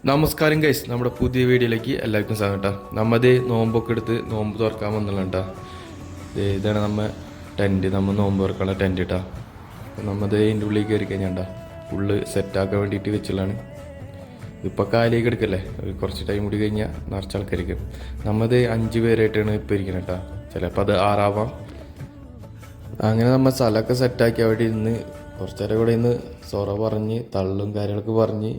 നമസ്കാരം ഗൈസ്, നമ്മുടെ പുതിയ വീഡിയോയിലേക്ക് എല്ലാവർക്കും സ്വാഗതം കേട്ടോ. നമ്മത് നോമ്പൊക്കെ എടുത്ത് നോമ്പ് തുറക്കാൻ വന്നുള്ള കേട്ടോ. ഇതാണ് നമ്മ ടെൻറ്റ്, നമ്മൾ നോമ്പ് തുറക്കാനുള്ള ടെൻറ്റ് കേട്ടോ. അപ്പോൾ നമ്മത് അതിൻ്റെ ഉള്ളിൽ കയറി കഴിഞ്ഞാൽ ഫുള്ള് സെറ്റാക്കാൻ വേണ്ടിയിട്ട് വെച്ചുള്ളതാണ്. ഇപ്പോൾ കാലിലേക്ക് എടുക്കല്ലേ, ഒരു കുറച്ച് ടൈം കൂടി കഴിഞ്ഞാൽ നിറച്ച ആൾക്കാരിക്കും. നമ്മത് 5 പേരായിട്ടാണ് ഇപ്പോൾ ഇരിക്കുന്നത് കേട്ടോ. ചിലപ്പോൾ അത് 6 ആവാം. അങ്ങനെ നമ്മൾ സ്ഥലമൊക്കെ സെറ്റാക്കി അവിടെ ഇരുന്ന് കുറച്ച് നേരം കൂടെ ഇന്ന് സൊറ പറഞ്ഞ് തള്ളും കാര്യങ്ങളൊക്കെ പറഞ്ഞ്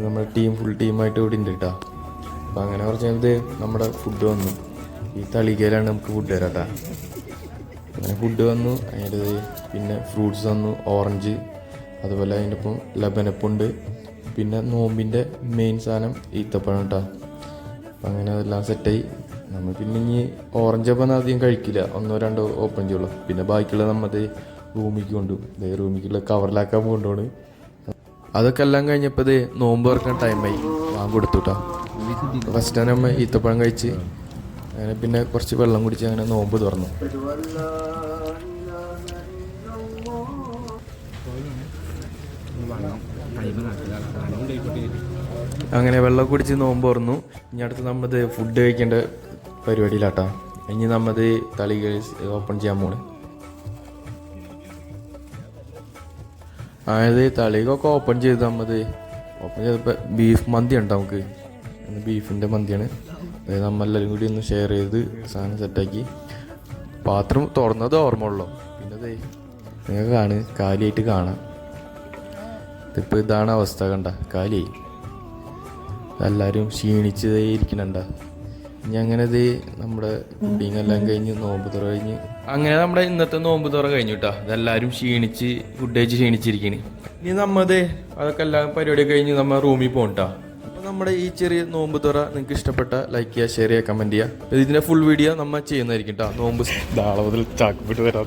നമ്മുടെ ഫുൾ ടീമായിട്ട് ഇവിടെ ഉണ്ട് കേട്ടോ. അപ്പം അങ്ങനെ കുറച്ച് കഴിഞ്ഞത് നമ്മുടെ ഫുഡ് വന്നു. ഈ തളികയിലാണ് നമുക്ക് ഫുഡ് തരാം കേട്ടോ. അങ്ങനെ ഫുഡ് വന്നു. അതിൻ്റെ പിന്നെ ഫ്രൂട്ട്സ് വന്നു, ഓറഞ്ച്, അതുപോലെ അതിൻ്റെ ഒപ്പം ലബനപ്പുണ്ട്, പിന്നെ നോമ്പിൻ്റെ മെയിൻ സാധനം ഈത്തപ്പഴം കേട്ടോ. അപ്പം അങ്ങനെ അതെല്ലാം സെറ്റായി. നമ്മൾ പിന്നെ ഇനി ഓറഞ്ച് അപ്പം അധികം കഴിക്കില്ല, 1-2 ഓപ്പൺ ചെയ്യുള്ളൂ. പിന്നെ ബാക്കിയുള്ള നമ്മത് റൂമിലേക്ക് കൊണ്ടുപോകും. റൂമിലേക്കുള്ള കവറിലാക്കാൻ കൊണ്ടുപോണ്. അതൊക്കെ എല്ലാം കഴിഞ്ഞപ്പോൾ നോമ്പ് തുറക്കാൻ ടൈമായി, വാങ്ങി കൊടുത്തു കേട്ടോ. ഫസ്റ്റ് നമ്മൾ ഈത്തപ്പഴം കഴിച്ച് അങ്ങനെ പിന്നെ കുറച്ച് വെള്ളം കുടിച്ച് അങ്ങനെ നോമ്പ് തുറന്നു. അങ്ങനെ വെള്ളം കുടിച്ച് നോമ്പ് തുറന്നു. ഇനി അടുത്ത് നമ്മത് ഫുഡ് കഴിക്കേണ്ട പരിപാടിയിലാട്ടോ. ഇനി നമ്മത് തളി ഓപ്പൺ ചെയ്യാൻ പോണ്. അതായത് തളികൊക്കെ ഓപ്പൺ ചെയ്ത് ഓപ്പൺ ചെയ്തപ്പോൾ ബീഫ് മന്തി ഉണ്ട് നമുക്ക്. ബീഫിൻ്റെ മന്തിയാണ്. അതായത് നമ്മളെല്ലാവരും കൂടി ഒന്ന് ഷെയർ ചെയ്ത് സാധനം സെറ്റാക്കി. പാത്രം തുറന്നത് ഓർമ്മ ഉള്ളൂ. പിന്നെ നിങ്ങൾക്ക് കാലിയായിട്ട് കാണാം. ഇതിപ്പോൾ ഇതാണ് അവസ്ഥ, കണ്ട കാലിയായി. എല്ലാവരും ക്ഷീണിച്ച് ഇരിക്കണണ്ട. ഇനി അങ്ങനെ നമ്മുടെ ഫുഡിങ് എല്ലാം കഴിഞ്ഞ് നോമ്പ് തുറ കഴിഞ്ഞ് അങ്ങനെ നമ്മുടെ ഇന്നത്തെ നോമ്പ് തുറ കഴിഞ്ഞു കേട്ടോ. ഇതെല്ലാവരും ക്ഷീണിച്ച് ഫുഡ് കഴിച്ച് ക്ഷീണിച്ചിരിക്കണ്. ഇനി അതൊക്കെ എല്ലാം പരിപാടി കഴിഞ്ഞ് നമ്മൾ റൂമിൽ പോകും കേട്ടോ. അപ്പോൾ നമ്മുടെ ഈ ചെറിയ നോമ്പ് തുറ നിങ്ങൾക്ക് ഇഷ്ടപ്പെട്ട ലൈക്ക് ചെയ്യുക, ഷെയർ ചെയ്യുക, കമൻറ്റ് ചെയ്യുക. ഇതിൻ്റെ ഫുൾ വീഡിയോ നമ്മൾ ചെയ്യുന്നതായിരിക്കും കേട്ടോ. നോമ്പ് നാളെ മുതൽ ചാക്കപ്പെട്ട് വരാം.